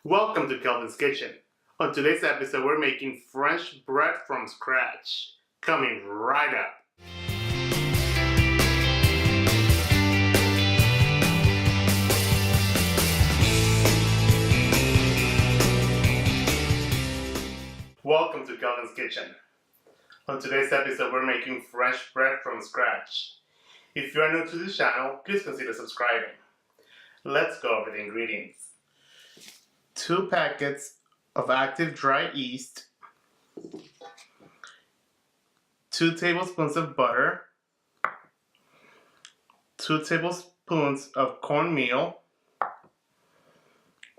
Welcome to Kelvin's Kitchen. On today's episode, we're making French bread from scratch. Coming right up. Welcome to Kelvin's Kitchen. On today's episode, we're making French bread from scratch. If you are new to this channel, please consider subscribing. Let's go over the ingredients. 2 packets of active dry yeast, 2 tablespoons of butter, 2 tablespoons of cornmeal,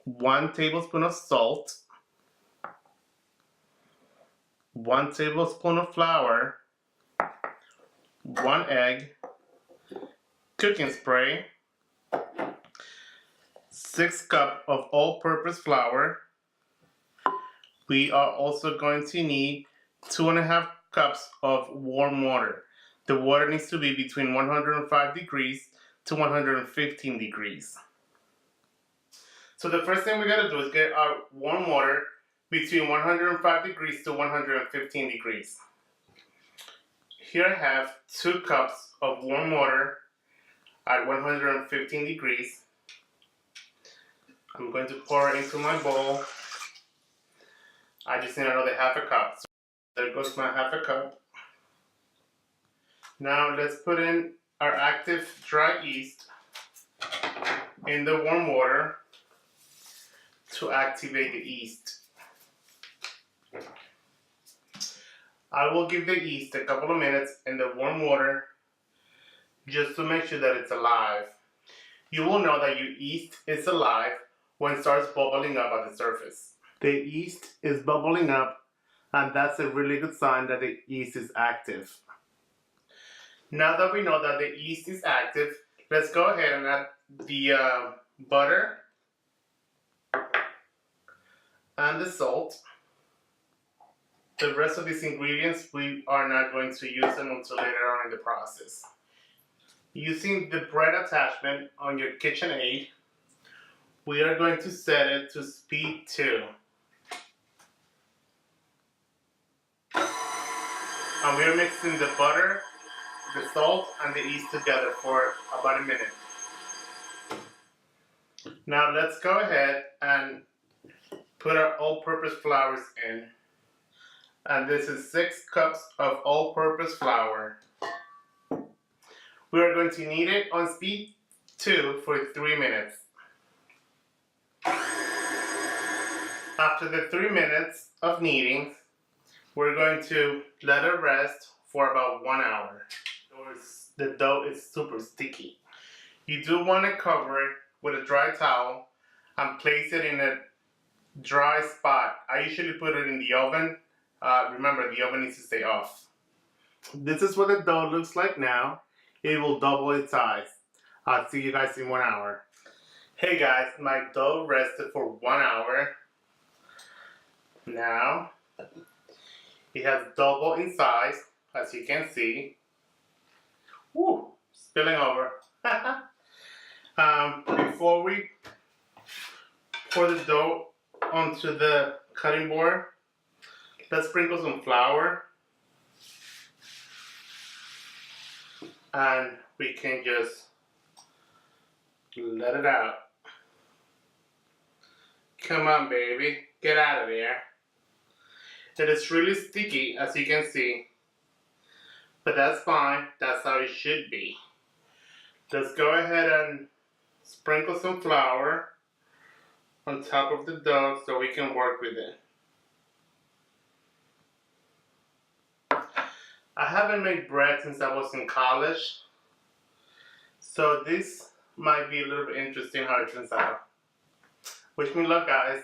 1 tablespoon of salt, 1 tablespoon of flour, 1 egg, cooking spray, 6 cups of all-purpose flour. We are also going to need 2.5 cups of warm water. The water needs to be between 105 degrees to 115 degrees. So the first thing we gotta do is get our warm water between 105 degrees to 115 degrees. Here I have 2 cups of warm water at 115 degrees. I'm going to pour it into my bowl. I just need another half a cup. So there goes my half a cup. Now let's put in our active dry yeast in the warm water to activate the yeast. I will give the yeast a couple of minutes in the warm water just to make sure that it's alive. You will know that your yeast is alive when it starts bubbling up at the surface. The yeast is bubbling up, and that's a really good sign that the yeast is active. Now that we know that the yeast is active, let's go ahead and add the butter and the salt. The rest of these ingredients, we are not going to use them until later on in the process. Using the bread attachment on your KitchenAid, we are going to set it to speed 2. And we are mixing the butter, the salt, and the yeast together for about a minute. Now let's go ahead and put our all-purpose flours in. And this is 6 cups of all-purpose flour. We are going to knead it on speed 2 for 3 minutes. After the 3 minutes of kneading, we're going to let it rest for about 1 hour. The dough is super sticky. You do want to cover it with a dry towel and place it in a dry spot. I usually put it in the oven. Remember, the oven needs to stay off. This is what the dough looks like now. It will double its size. I'll see you guys in 1 hour. Hey guys, my dough rested for 1 hour. Now, it has doubled in size, as you can see. Woo, spilling over. Before we pour the dough onto the cutting board, let's sprinkle some flour. And we can just let it out. Come on, baby, get out of there. It is really sticky, as you can see, but that's fine. That's how it should be. Let's go ahead and sprinkle some flour on top of the dough so we can work with it. I haven't made bread since I was in college, so this might be a little bit interesting how it turns out. Wish me luck, guys.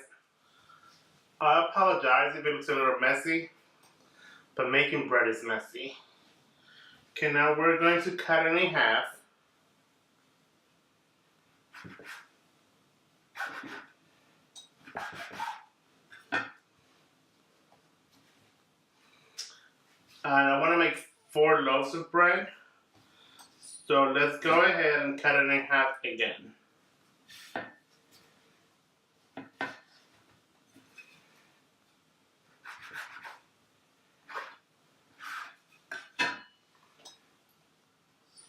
I apologize if it looks a little messy, but making bread is messy. Okay, now we're going to cut it in half. And I want to make 4 loaves of bread. So let's go ahead and cut it in half again.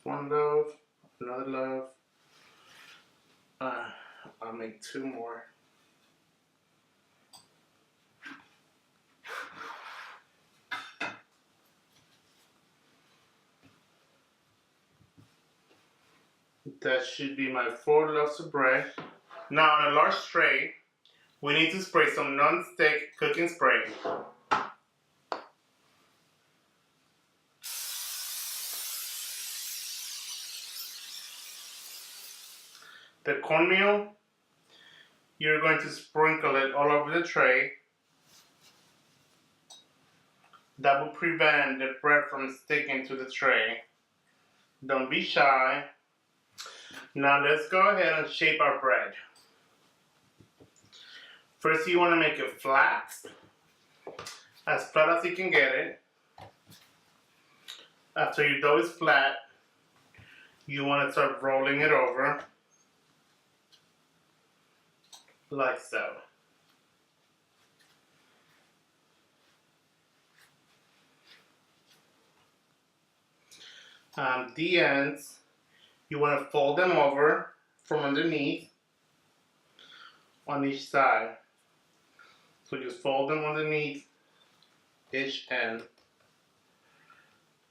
one loaf, another loaf. I'll make 2 more. That should be my 4 loaves of bread. Now on a large tray, we need to spray some non-stick cooking spray. The cornmeal, you're going to sprinkle it all over the tray. That will prevent the bread from sticking to the tray. Don't be shy. Now let's go ahead and shape our bread. First you want to make it flat as you can get it. After your dough is flat, you want to start rolling it over like so. The ends, you want to fold them over from underneath on each side. So just fold them underneath each end.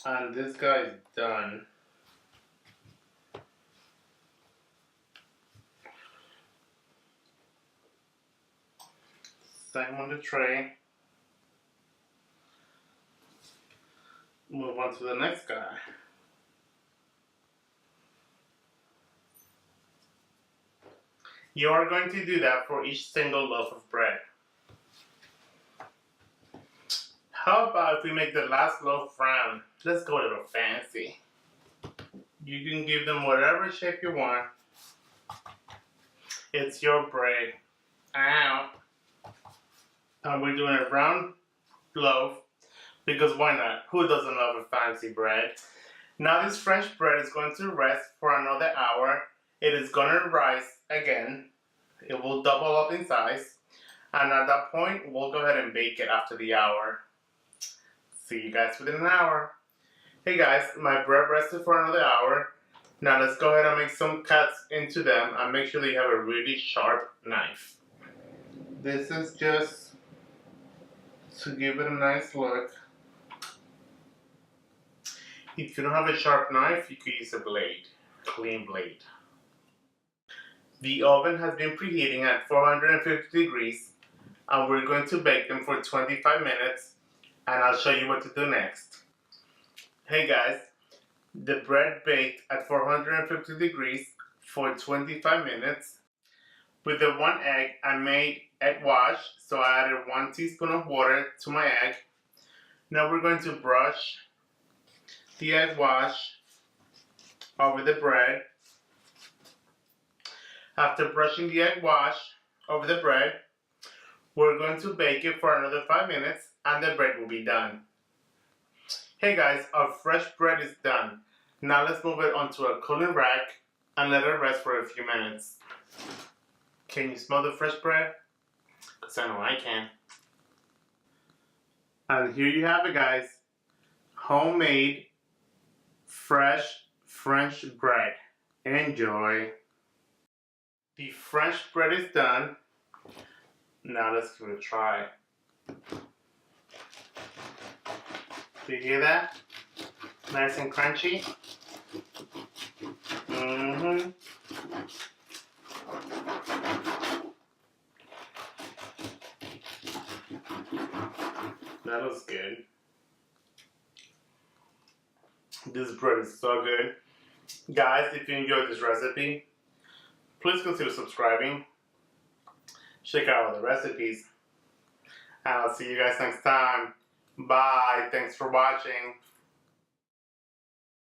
And this guy is done. Same on the tray. Move on to the next guy. You are going to do that for each single loaf of bread. How about if we make the last loaf round? Let's go a little fancy. You can give them whatever shape you want. It's your bread. Ow. And we're doing a round loaf because why not? Who doesn't love a fancy bread? Now this French bread is going to rest for another hour. It is going to rise again. It will double up in size. And at that point, we'll go ahead and bake it after the hour. See you guys within an hour. Hey guys, my bread rested for another hour. Now let's go ahead and make some cuts into them and make sure that you have a really sharp knife. This is just to give it a nice look. If you don't have a sharp knife, you could use a blade, clean blade. The oven has been preheating at 450 degrees and we're going to bake them for 25 minutes and I'll show you what to do next. Hey guys, the bread baked at 450 degrees for 25 minutes. With the 1 egg, I made egg wash, so I added 1 teaspoon of water to my egg. Now we're going to brush the egg wash over the bread. After brushing the egg wash over the bread, we're going to bake it for another 5 minutes and the bread will be done. Hey guys, our fresh bread is done. Now let's move it onto a cooling rack and let it rest for a few minutes. Can you smell the fresh bread? Because I know I can. And here you have it guys. Homemade, fresh French bread. Enjoy. The French bread is done. Now let's give it a try. Do you hear that? Nice and crunchy. That looks good. This bread is so good. Guys, if you enjoyed this recipe, please consider subscribing. Check out all the recipes. And I'll see you guys next time. Bye. Thanks for watching.